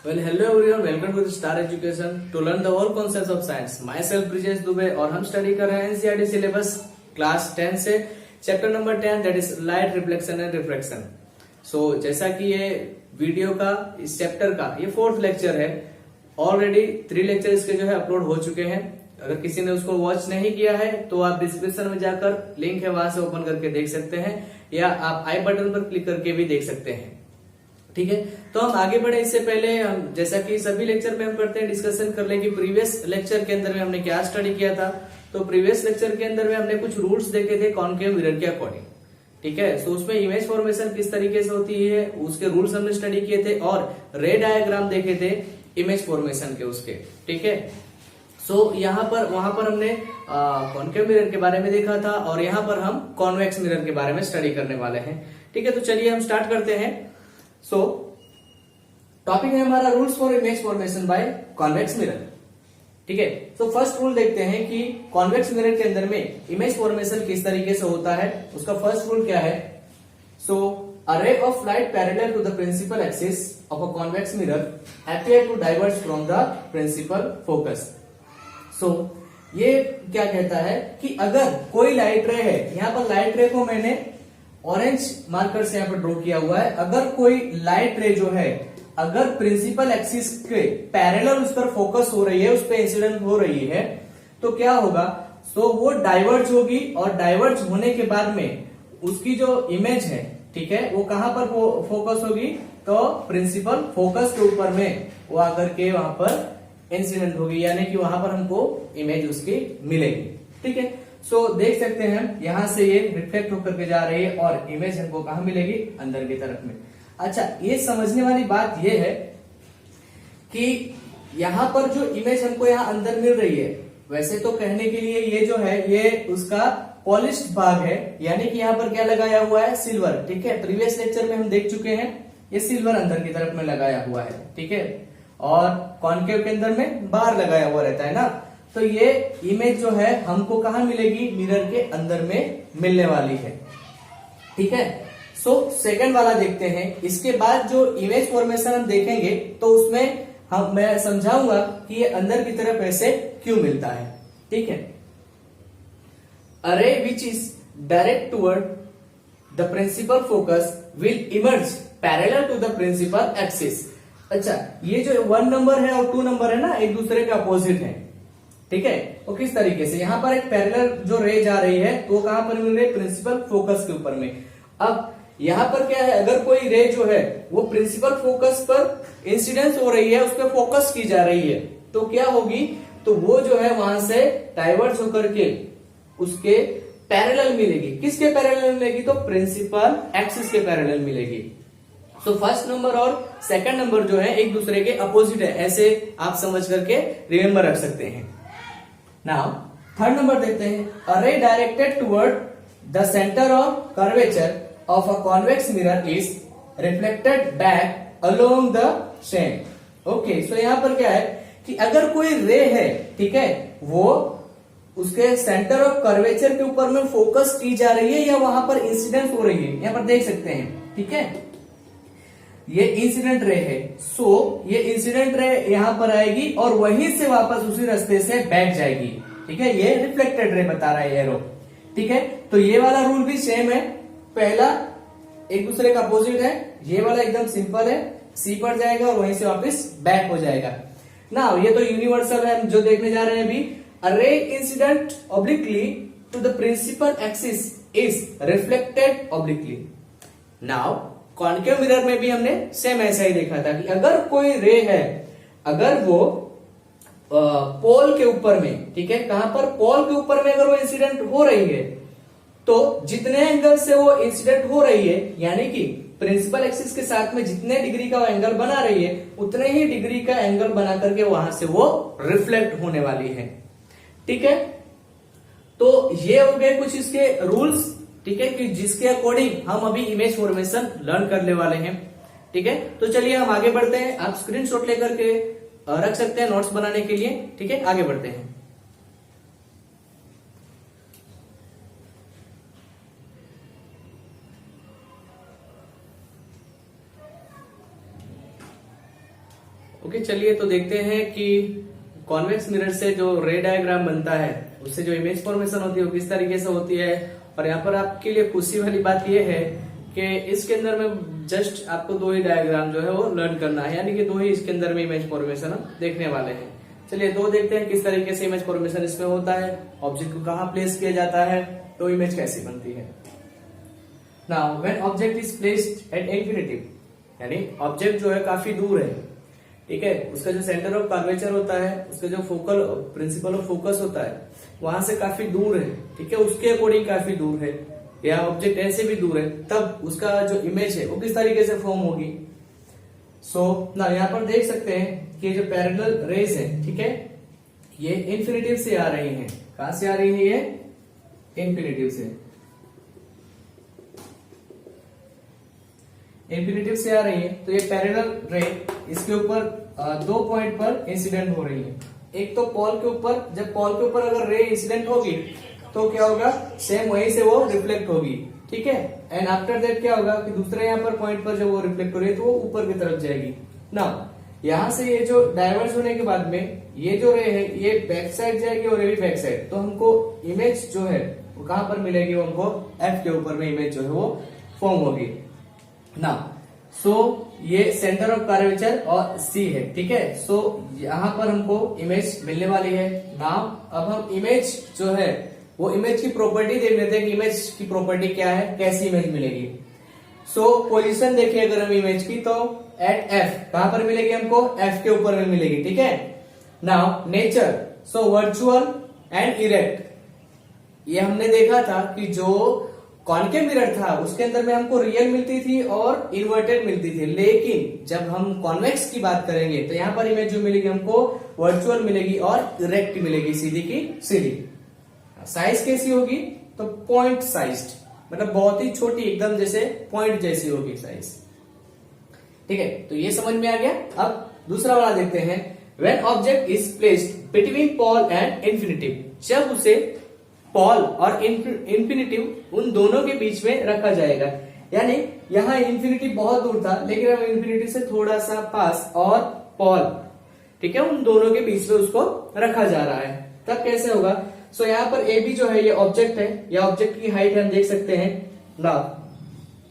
Well, hello everyone, welcome to the Star Education to learn the whole concepts of science. Myself Brijesh Dubey और हम study कर रहे हैं NCERT syllabus class 10 से chapter number 10 that is light reflection and refraction. So जैसा कि ये video का इस चैप्टर का ये 4th लेक्चर है। ऑलरेडी 3 लेक्चर इसके जो है अपलोड हो चुके हैं। अगर किसी ने उसको वॉच नहीं किया है तो आप डिस्क्रिप्शन में जाकर लिंक है वहां से ओपन करके देख सकते हैं या आप आई बटन पर क्लिक करके भी देख सकते हैं। ठीक है, तो हम आगे बढ़े इससे पहले हम जैसा कि सभी लेक्चर में हम करते हैं डिस्कशन कर ले कि प्रीवियस लेक्चर के अंदर में हमने क्या स्टडी किया था। तो प्रीवियस लेक्चर के अंदर में हमने कुछ रूल्स देखे थे कॉनकेव मिरर के अकॉर्डिंग। ठीक है, तो उसमें इमेज फॉर्मेशन किस तरीके से होती है उसके रूल्स हमने स्टडी किए थे और रे डायग्राम देखे थे इमेज फॉर्मेशन के उसके। ठीक है, सो यहाँ पर वहां पर हमने कॉनकेव मिरर के बारे में देखा था और यहाँ पर हम कॉन्वेक्स मिरर के बारे में स्टडी करने वाले हैं। ठीक है, तो चलिए हम स्टार्ट करते हैं। सो टॉपिक है हमारा rules for image formation by convex mirror. ठीक है, तो फर्स्ट रूल देखते हैं कि कॉन्वेक्स मिरर के अंदर में इमेज फॉर्मेशन किस तरीके से होता है। उसका फर्स्ट रूल क्या है। So a ray of light parallel to the principal axis of a convex mirror appear to diverge from the principal focus. So ये क्या कहता है कि अगर कोई लाइट रे है, यहां पर लाइट रे को मैंने ऑरेंज मार्कर से यहां पर ड्रॉ किया हुआ है। अगर कोई लाइट रे जो है अगर प्रिंसिपल एक्सिस के पैरेलल उस पर फोकस हो रही है, उस पर इंसिडेंट हो रही है, तो क्या होगा। तो वो डाइवर्ज होगी और डाइवर्ज होने के बाद में उसकी जो इमेज है, ठीक है, वो कहां पर फोकस होगी तो प्रिंसिपल फोकस के ऊपर में वो आकर के वहां पर इंसिडेंट होगी, यानी कि वहां पर हमको इमेज उसकी मिलेगी। ठीक है, सो देख सकते हैं यहां से ये रिफ्लेक्ट होकर के जा रही है और इमेज हमको कहां मिलेगी अंदर की तरफ में। अच्छा, ये समझने वाली बात ये है कि यहां पर जो इमेज हमको यहां अंदर मिल रही है, वैसे तो कहने के लिए ये जो है ये उसका पॉलिश्ड भाग है, यानी कि यहां पर क्या लगाया हुआ है सिल्वर। ठीक है, प्रीवियस लेक्चर में हम देख चुके हैं ये सिल्वर अंदर की तरफ में लगाया हुआ है। ठीक है, और कॉनकेव के अंदर में बाहर लगाया हुआ रहता है ना। तो ये इमेज जो है हमको कहां मिलेगी मिरर के अंदर में मिलने वाली है। ठीक है, सो सेकंड वाला देखते हैं। इसके बाद जो इमेज फॉर्मेशन हम देखेंगे तो उसमें मैं समझाऊंगा कि ये अंदर की तरफ ऐसे क्यों मिलता है। ठीक है, अरे which is direct toward the principal focus will emerge parallel to the principal axis. अच्छा, ये जो 1 नंबर है और 2 नंबर है ना, एक दूसरे के अपोजिट है। ठीक है, तो किस तरीके से यहाँ पर एक पैरेलल जो रे जा रही है तो कहां पर मिल रही है प्रिंसिपल फोकस के ऊपर में। अब यहां पर क्या है, अगर कोई रे जो है वो प्रिंसिपल फोकस पर इंसिडेंस हो रही है, उस पर फोकस की जा रही है, तो क्या होगी, तो वो जो है वहां से डाइवर्ज होकर के उसके पैरेलल मिलेगी। किसके पैरेलल मिलेगी तो प्रिंसिपल एक्सिस के पैरेलल मिलेगी। तो फर्स्ट नंबर और सेकंड नंबर जो है एक दूसरे के अपोजिट है, ऐसे आप समझ करके रिमेंबर रख सकते हैं। नाउ थर्ड नंबर देखते हैं। अ रे directed toward the centre of curvature of a convex mirror is reflected back along the same. Okay, so यहाँ पर क्या है कि अगर कोई रे है, ठीक है, वो उसके सेंटर ऑफ कर्वेचर के ऊपर में फोकस की जा रही है या वहां पर इंसिडेंट हो रही है, यहाँ पर देख सकते हैं। ठीक है, ये इंसिडेंट रे है। सो ये इंसिडेंट रे यहां पर आएगी और वहीं से वापस उसी रास्ते से बैक जाएगी। ठीक है, ये रिफ्लेक्टेड रे बता रहा है एरो। ठीक है, तो ये वाला रूल भी सेम है। पहला एक दूसरे का अपोजिट है, ये वाला एकदम सिंपल है, सी पर जाएगा और वहीं से वापस बैक हो जाएगा ना। ये तो यूनिवर्सल है जो देखने जा रहे हैं अभी। A ray incident obliquely to the principal axis is reflected obliquely. Now concave mirror में भी हमने सेम ऐसा ही देखा था कि अगर कोई रे है, अगर वो पोल के ऊपर में, ठीक है, कहां पर पोल के ऊपर में अगर वो इंसिडेंट हो रही है तो जितने एंगल से वो इंसिडेंट हो रही है, यानी कि प्रिंसिपल एक्सिस के साथ में जितने डिग्री का वो एंगल बना रही है उतने ही डिग्री का एंगल बना करके वहां से वो रिफ्लेक्ट होने वाली है। ठीक है, तो ये हो गए कुछ इसके रूल्स। ठीक है, कि जिसके अकॉर्डिंग हम अभी इमेज फॉर्मेशन लर्न करने वाले हैं। ठीक है, तो चलिए हम आगे बढ़ते हैं। आप स्क्रीनशॉट लेकर के रख सकते हैं नोट्स बनाने के लिए। ठीक है, आगे बढ़ते हैं। ओके, चलिए तो देखते हैं कि कॉन्वेक्स मिरर से जो रे डायग्राम बनता है उससे जो इमेज फॉर्मेशन होती है वो किस तरीके से होती है। और यहाँ पर आपके लिए खुशी वाली बात यह है कि इसके अंदर में जस्ट आपको 2 ही डायग्राम जो है वो लर्न करना है, यानी कि 2 ही इसके अंदर में इमेज फॉर्मेशन हम देखने वाले हैं। चलिए 2 देखते हैं किस तरीके से इमेज फॉर्मेशन इसमें होता है, ऑब्जेक्ट को कहाँ प्लेस किया जाता है, तो इमेज कैसी बनती है। Now when object is placed at infinity, यानी ऑब्जेक्ट जो है काफी दूर है, ठीक है, उसका जो सेंटर ऑफ कर्वेचर होता है, उसका जो फोकल प्रिंसिपल ऑफ फोकस होता है वहां से काफी दूर है, ठीक है, उसके अकॉर्डिंग काफी दूर है, या ऑब्जेक्ट ऐसे भी दूर है, तब उसका जो इमेज है वो किस तरीके से फॉर्म होगी। सो ना यहाँ पर देख सकते हैं कि जो पैरेलल रेज है, ठीक है, ये इंफिनिटिव से आ रही हैं। कहां से आ रही है ये? इंफिनिटिव से, इंफिनिटिव से आ रही है। तो ये पैरेलल रे इसके ऊपर 2 पॉइंट पर इंसिडेंट हो रही है। एक तो पॉल के ऊपर, जब पॉल के ऊपर अगर रे इंसिडेंट होगी तो क्या होगा, सेम वहीं से वो रिफ्लेक्ट होगी, ठीक है। एंड आफ्टर दैट क्या होगा कि दूसरे यहाँ पर पॉइंट पर जब वो रिफ्लेक्ट हो रही है तो वो ऊपर की तरफ जाएगी ना। यहाँ से ये जो डाइवर्ज होने के बाद में ये जो रे है ये बैक साइड जाएगी और ये भी बैक साइड, तो हमको इमेज जो है वो कहां पर मिलेगी, वो हमको एफ के ऊपर में इमेज जो है वो फॉर्म होगी ना। सो ये सेंटर ऑफ कर्वेचर और सी है, ठीक है। सो यहाँ पर हमको इमेज मिलने वाली है ना। अब हम इमेज जो है वो इमेज की प्रॉपर्टी देख लेते हैं कि इमेज की प्रॉपर्टी क्या है, कैसी इमेज मिलेगी। सो पोजीशन देखिए अगर हम इमेज की तो एट एफ, कहां पर मिलेगी हमको, एफ के ऊपर में मिलेगी, ठीक है। Now nature, so virtual and erect. ये हमने देखा था कि जो कॉनकेव मिरर था उसके अंदर में हमको रियल मिलती थी और इन्वर्टेड मिलती थी, लेकिन जब हम कॉन्वेक्स की बात करेंगे तो यहाँ पर इमेज जो मिलेगी हमको वर्चुअल मिलेगी और इरेक्ट मिलेगी, सीधी की सीधी। साइज कैसी होगी, तो पॉइंट साइज्ड, मतलब बहुत ही छोटी, एकदम जैसे पॉइंट जैसी होगी साइज, ठीक है। तो ये समझ में आ गया। अब दूसरा वाला देखते हैं, when object is placed between Paul and infinitive, जब उसे पॉल और इंफिनिटिव उन दोनों के बीच में रखा जाएगा, यानी यहाँ इंफिनिटिव बहुत दूर था लेकिन अब इंफिनिटिव से थोड़ा सा पास और पॉल, ठीक है, उन दोनों के बीच में उसको रखा जा रहा है, तब कैसे होगा। सो यहाँ पर ए बी जो है ये ऑब्जेक्ट है, या ऑब्जेक्ट की हाइट हम देख सकते हैं ना।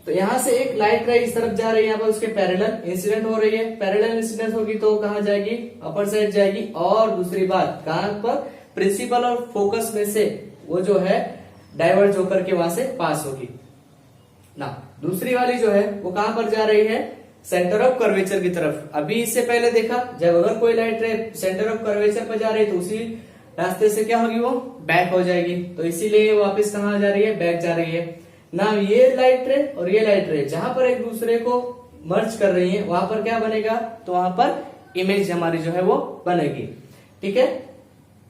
तो यहाँ से एक लाइट रे इस तरफ जा रही है, यहाँ पर उसके पैरेलल इंसिडेंट हो रही है, पैरेलल इंसिडेंट होगी तो कहाँ जाएगी, अपर साइड जाएगी। और दूसरी बात, कहां पर, प्रिंसिपल और फोकस में से वो जो है डाइवर्ज होकर के वहां से पास होगी ना। दूसरी वाली जो है वो कहां पर जा रही है, सेंटर ऑफ कर्वेचर की तरफ। अभी इससे पहले देखा जब अगर कोई लाइट रे सेंटर ऑफ कर्वेचर पर जा रही है तो उसी रास्ते से क्या होगी, वो बैक हो जाएगी, तो इसीलिए वापस कहां जा रही है, बैक जा रही है ना। ये लाइट रे और ये लाइट रे जहां पर एक दूसरे को मर्ज कर रही है वहां पर क्या बनेगा, तो वहां पर इमेज हमारी जो है वो बनेगी, ठीक है।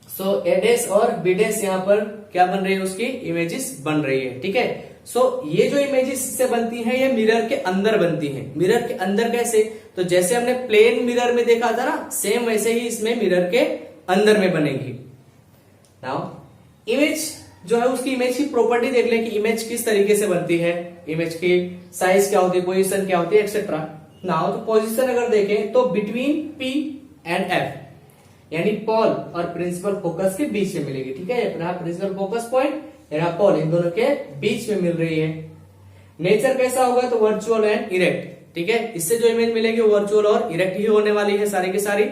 सो ए डैश और बी डैश यहाँ पर क्या बन रही है, उसकी इमेजेस बन रही है, ठीक है। सो ये जो इमेजेस से बनती है ये मिरर के अंदर बनती है। मिरर के अंदर कैसे, तो जैसे हमने प्लेन मिरर में देखा था ना, सेम वैसे ही इसमें मिरर के अंदर में बनेगी। नाउ इमेज जो है उसकी इमेज की प्रॉपर्टी देख लें कि इमेज किस तरीके से बनती है, इमेज की साइज क्या होती है, पोजीशन क्या होती है, एक्सेट्रा। नाउ तो पोजीशन अगर देखें तो बिटवीन पी एंड एफ, यानी पॉल और प्रिंसिपल फोकस के बीच में मिलेगी, ठीक है। यहाँ प्रिंसिपल फोकस पॉइंट, यहाँ पॉल, इन दोनों के बीच में मिल रही है। नेचर कैसा होगा, तो वर्चुअल एंड इरेक्ट, ठीक है। इससे जो इमेज मिलेगी वो वर्चुअल और इरेक्ट ही होने वाली है सारी की सारी।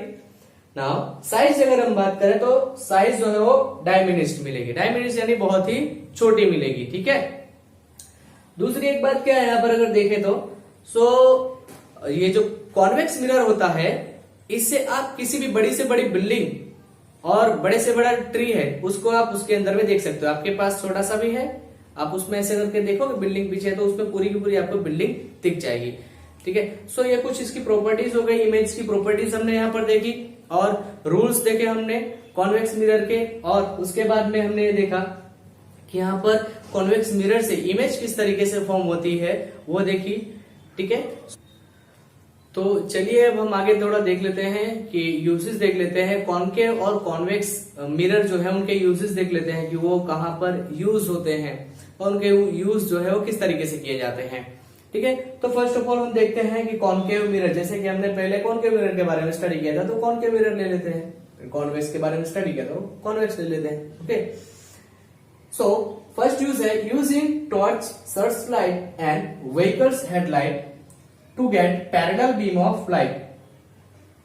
नाउ साइज अगर हम बात करें तो साइज जो है वो डायमिनिश्ड मिलेगी, डायमिनिश्ड यानी बहुत ही छोटी मिलेगी, ठीक है। दूसरी एक बात क्या है यहाँ पर अगर देखें तो, सो ये जो कॉन्वेक्स मिरर होता है इससे आप किसी भी बड़ी से बड़ी बिल्डिंग और बड़े से बड़ा ट्री है उसको आप उसके अंदर में देख सकते हो। आपके पास छोटा सा भी है, आप उसमें ऐसे करके देखोगे बिल्डिंग पीछे है तो उसमें पूरी की पूरी आपको बिल्डिंग दिख जाएगी, ठीक है। सो ये कुछ इसकी प्रॉपर्टीज हो गई, इमेज की प्रॉपर्टीज हमने यहाँ पर देखी और रूल्स देखे हमने कॉन्वेक्स मिरर के। और उसके बाद में हमने ये देखा कि यहाँ पर कॉन्वेक्स मिरर से इमेज किस तरीके से फॉर्म होती है वो देखी, ठीक है। तो चलिए अब हम आगे थोड़ा देख लेते हैं कि यूजेस देख लेते हैं, कॉनकेव और कॉन्वेक्स मिरर जो है उनके यूजेस देख लेते हैं कि वो कहां पर यूज होते हैं और उनके यूज जो है वो किस तरीके से किए जाते हैं। ठीक है। तो फर्स्ट ऑफ ऑल हम देखते हैं कि कॉनकेव मिरर, जैसे कि हमने पहले कॉनकेव मिरर के बारे में स्टडी किया था, तो कॉनकेव मिरर ले लेते हैं। कॉन्वेक्स के बारे में स्टडी किया तो कॉन्वेक्स ले लेते हैं। ओके, सो फर्स्ट यूज है using torch, search light and vehicles headlight to get parallel beam of light.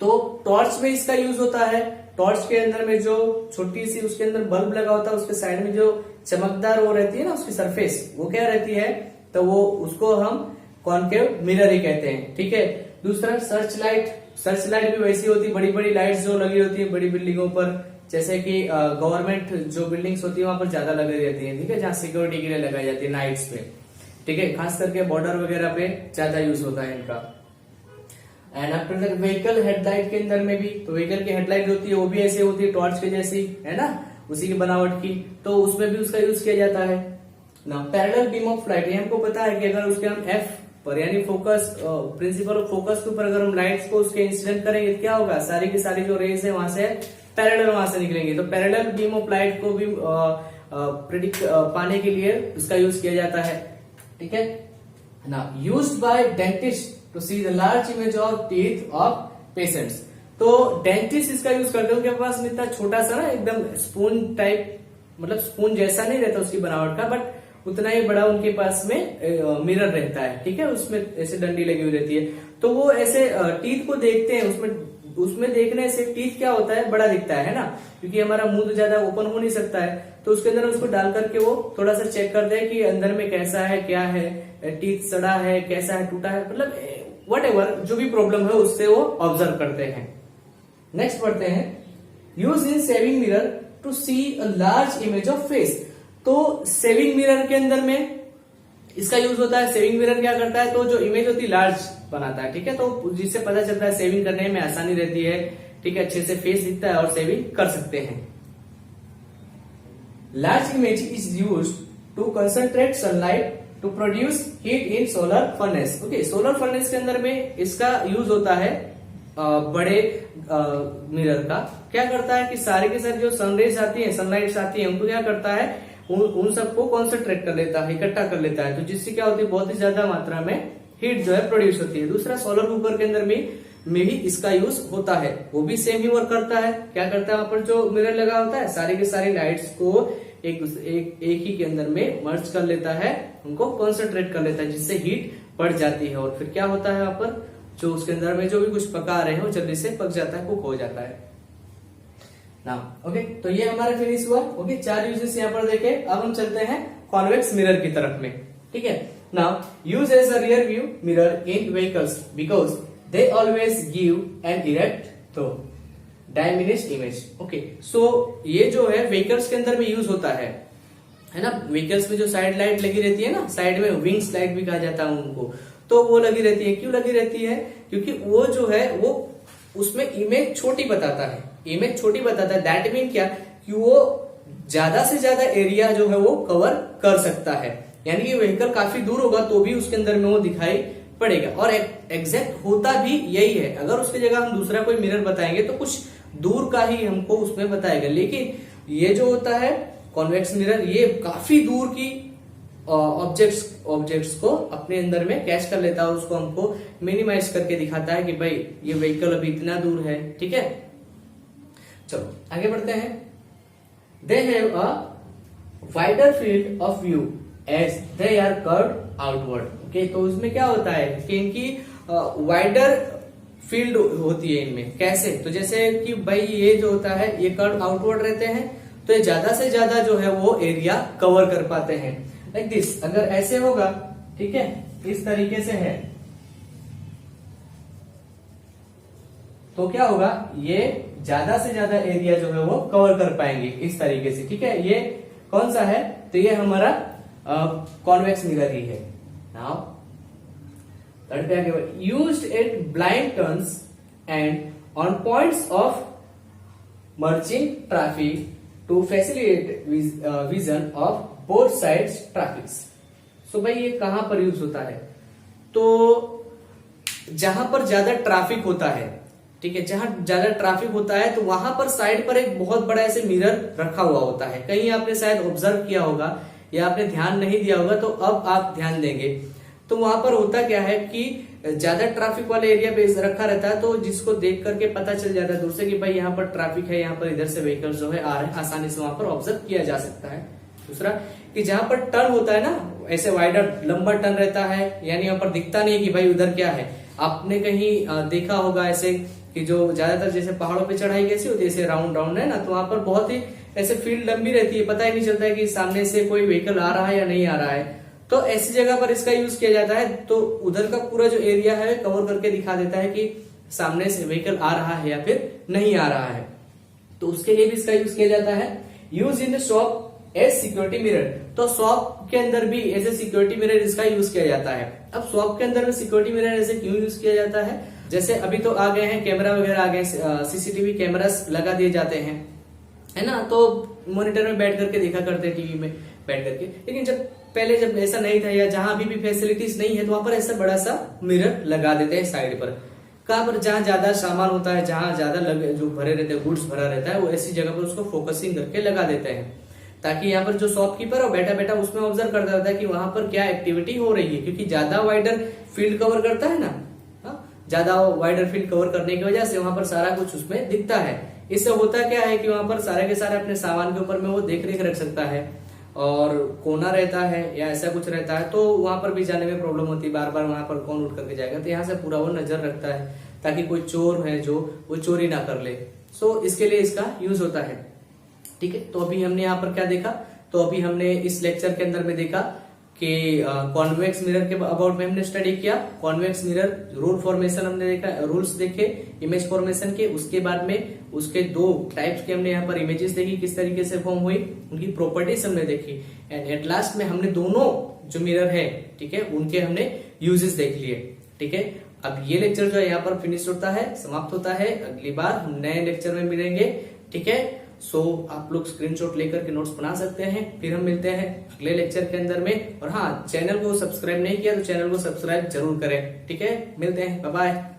तो टॉर्च में इसका यूज होता है। टॉर्च के अंदर में जो छोटी सी उसके अंदर बल्ब लगा होता है, उसके साइड में जो चमकदार वो रहती है ना, उसकी सरफेस वो क्या रहती है, तो वो उसको हम कॉनकेव मिरर ही कहते हैं। ठीक है। दूसरा सर्च लाइट। सर्च लाइट भी वैसी होती है, बड़ी बड़ी लाइट्स जो लगी होती है बड़ी बिल्डिंगों पर, जैसे कि गवर्नमेंट जो बिल्डिंग्स होती है वहां पर ज्यादा लगी रहती है। ठीक है, जहाँ सिक्योरिटी के लिए लगाई जाती है नाइट्स पे। ठीक है, खास करके बॉर्डर वगैरह पे ज्यादा यूज होता है इनका। And after that vehicle headlight के अंदर में भी, तो व्हीकल की हेडलाइट होती है वो भी ऐसे होती है टॉर्च के जैसी, है ना, उसी की बनावट की, तो उसमें भी उसका यूज किया जाता है ना। पैरेलल बीम ऑफ लाइट, ये हमको पता है कि अगर उसके हम एफ पर यानी फोकस, प्रिंसिपल ऑफ फोकस के ऊपर अगर हम लाइट्स को उसके इंसिडेंट करेंगे तो क्या होगा, सारी की सारी जो रेज है वहां से पैरेलल वहां से निकलेंगे। तो पैरेलल बीम ऑफ लाइट को भी प्रेडिक्ट पाने के लिए उसका यूज किया जाता है। ठीक है ना। Used by dentist to see the large image of teeth of patients. तो डेंटिस्ट इसका यूज करते हैं, उनके पास में इतना छोटा सा ना एकदम स्पून टाइप, मतलब स्पून जैसा नहीं रहता उसकी बनावट का, बट उतना ही बड़ा उनके पास में मिरर रहता है। ठीक है, उसमें ऐसे डंडी लगी हुई रहती है, तो वो ऐसे टीथ को देखते हैं। उसमें देखने से टीथ क्या होता है, बड़ा दिखता है ना, क्योंकि हमारा मुंह तो ज्यादा ओपन हो नहीं सकता है, तो उसके अंदर उसको डाल करके वो थोड़ा सा चेक करते हैं कि अंदर में कैसा है, क्या है, टीथ सड़ा है, कैसा है, टूटा है, मतलब व्हाटएवर जो भी प्रॉब्लम है उससे वो ऑब्जर्व करते हैं। नेक्स्ट पढ़ते हैं use in shaving mirror to see a large image of face. तो सेविंग मिरर के अंदर में इसका यूज होता है। सेविंग मिरर क्या करता है, तो जो इमेज होती है लार्ज बनाता है। ठीक है, तो जिससे पता चलता है सेविंग करने में आसानी रहती है। ठीक है, अच्छे से फेस दिखता है और सेविंग कर सकते हैं। Large image is used to concentrate sunlight to produce heat in solar furnace. Okay, solar furnace के अंदर में इसका यूज होता है बड़े मिरर का। क्या करता है कि सारे के सारे जो सनरेज आती है, सनलाइट्स आती है, उनको क्या करता है, उन सबको कॉन्सेंट्रेट कर लेता है, इकट्ठा कर लेता है, तो जिससे क्या होती है, बहुत ही ज्यादा मात्रा में हीट जो है प्रोड्यूस होती है। दूसरा सोलर कुकर के अंदर में भी इसका यूज होता है, वो भी सेम ही वर्क करता है। क्या करता है, वहां पर जो मिरर लगा होता है सारी की सारी लाइट्स को एक ही के अंदर में मर्ज कर लेता है, उनको कॉन्सेंट्रेट कर लेता है, जिससे हीट बढ़ जाती है। और फिर क्या होता है, वहां पर जो उसके अंदर में जो भी कुछ पका रहे हैं वो जल्दी से पक जाता है, कुक हो जाता है ना। ओके, तो ये हमारा फिनिश हुआ। ओके, 4 यूजेस यहाँ पर देखे। अब हम चलते हैं कॉन्वेक्स मिरर की तरफ में। ठीक है, now use as a rear view mirror in vehicles because they always give an erect तो डायमिनिश्ड इमेज। ओके, सो ये जो है व्हीकल्स के अंदर में यूज होता है ना। व्हीकल्स में जो साइड लाइट लगी रहती है ना, साइड में विंग्स लाइट भी कहा जाता है उनको, तो वो लगी रहती है। क्यों लगी रहती है, क्योंकि वो जो है वो उसमें इमेज छोटी बताता है। इमेज छोटी बताता है, दैट मीन क्या, कि वो ज्यादा से ज्यादा एरिया जो है वो कवर कर सकता है। यानी कि व्हीकल काफी दूर होगा तो भी उसके अंदर में वो दिखाई पड़ेगा। और एग्जैक्ट होता भी यही है। अगर उसकी जगह हम दूसरा कोई मिरर बताएंगे तो कुछ दूर का ही हमको उसमें बताएगा, लेकिन ये जो होता है कॉन्वेक्स मिरर, ये काफी दूर की ऑब्जेक्ट्स को अपने अंदर में कैच कर लेता है, उसको हमको मिनिमाइज करके दिखाता है कि भाई ये व्हीकल अभी इतना दूर है। ठीक है, चलो आगे बढ़ते हैं। They have a wider field of view as they are curved outward. Okay, तो इसमें क्या होता है कि इनकी वाइडर फील्ड होती है इनमें। कैसे, तो जैसे कि भाई ये जो होता है ये कर्व आउटवर्ड रहते हैं, तो ये ज्यादा से ज्यादा जो है वो एरिया कवर कर पाते हैं। लाइक दिस, अगर ऐसे होगा, ठीक है, इस तरीके से है, तो क्या होगा, ये ज्यादा से ज्यादा एरिया जो है वो कवर कर पाएंगे इस तरीके से। ठीक है, ये कौन सा है, तो ये हमारा कॉन्वेक्स मिरर ही है। नाउ थर्ड पे आगे, used at blind turns and on points of merging traffic to facilitate vision of both sides traffic. So भाई ये कहां पर यूज होता है, तो जहां पर ज्यादा ट्रैफिक होता है, ठीक है, जहां ज्यादा ट्रैफिक होता है तो वहां पर साइड पर एक बहुत बड़ा ऐसे मिरर रखा हुआ होता है। कहीं आपने शायद ऑब्जर्व किया होगा या आपने ध्यान नहीं दिया होगा, तो अब आप ध्यान देंगे। तो वहां पर होता क्या है कि ज्यादा ट्रैफिक वाले एरिया पे रखा रहता है, तो जिसको देख करके पता चल जाता है दूर से कि भाई यहाँ पर ट्रैफिक है, यहाँ पर इधर से व्हीकल जो है आ रहे हैं, आसानी से वहां पर ऑब्जर्व किया जा सकता है। दूसरा कि जहां पर टर्न होता है ना, ऐसे वाइडर लंबा टर्न रहता है, यानी यहाँ पर दिखता नहीं कि भाई उधर क्या है। आपने कहीं देखा होगा ऐसे कि जो ज्यादातर जैसे पहाड़ों पे चढ़ाई कैसी होती है, ऐसे राउंड राउंड है ना, तो वहां पर बहुत ही ऐसे फील्ड लंबी रहती है, पता ही नहीं चलता है कि सामने से कोई व्हीकल आ रहा है या नहीं आ रहा है। तो ऐसी जगह पर इसका यूज किया जाता है, तो उधर का पूरा जो एरिया है कवर करके दिखा देता है कि सामने से व्हीकल आ रहा है या फिर नहीं आ रहा है। तो उसके लिए भी इसका यूज किया जाता है। Use in the shop as security mirror, तो शॉप के अंदर भी ऐसे सिक्योरिटी मिरर इसका यूज किया जाता है। अब शॉप के अंदर में सिक्योरिटी मिरर ऐसे क्यों यूज किया जाता है, जैसे अभी तो आ गए हैं कैमरा वगैरह आ गए, सीसीटीवी कैमरास लगा दिए जाते हैं, है ना, तो मॉनिटर में बैठ करके देखा करते हैं, टीवी में बैठ करके। लेकिन जब ऐसा नहीं था, या जहां अभी भी फैसिलिटीज नहीं है, तो वहां पर ऐसा बड़ा सा मिरर लगा देते हैं साइड पर। कहां पर जहां ज्यादा सामान होता है, जहां ज्यादा जो भरे रहते हैं, गुड्स भरा रहता है, वो ऐसी जगह पर उसको फोकसिंग करके लगा देते हैं, ताकि यहाँ पर जो शॉपकीपर हो बैठा बैठा उसमें ऑब्जर्व करता रहता है कि वहां पर क्या एक्टिविटी हो रही है, क्योंकि ज्यादा वाइडर फील्ड कवर करता है ना, ज्यादा वाइडर फील्ड कवर करने की वजह से वहां पर सारा कुछ उसमें दिखता है। इससे होता क्या है कि वहां पर सारे के सारे अपने सामान के ऊपर में वो देख रेख रख सकता है, और कोना रहता है या ऐसा कुछ रहता है, तो वहां पर भी जाने में प्रॉब्लम होती है, बार बार वहां पर कौन उठ करके जाएगा, तो यहाँ से पूरा वो नजर रखता है ताकि कोई चोर है जो वो चोरी ना कर ले। सो इसके लिए इसका यूज होता है। ठीक है, तो अभी हमने यहाँ पर क्या देखा, तो अभी हमने इस लेक्चर के अंदर में देखा कि कॉन्वेक्स मिरर के अबाउट में हमने स्टडी किया। कॉन्वेक्स मिरर रूल फॉर्मेशन हमने देखा, रूल्स देखे इमेज फॉर्मेशन के, उसके बाद में उसके दो टाइप्स के हमने यहाँ पर इमेजेस देखी किस तरीके से फॉर्म हुई, उनकी प्रॉपर्टीज हमने देखी, एंड एट लास्ट में हमने दोनों जो मिरर है, ठीक है, उनके हमने यूजेस देख लिए। ठीक है, अब ये लेक्चर जो है यहाँ पर फिनिश होता है, समाप्त होता है। अगली बार हम नए लेक्चर में मिलेंगे। ठीक है, सो आप लोग स्क्रीनशॉट लेकर के नोट्स बना सकते हैं। फिर हम मिलते हैं अगले लेक्चर के अंदर में। और हाँ, चैनल को सब्सक्राइब नहीं किया तो चैनल को सब्सक्राइब जरूर करें। ठीक है, मिलते हैं, बाय बाय।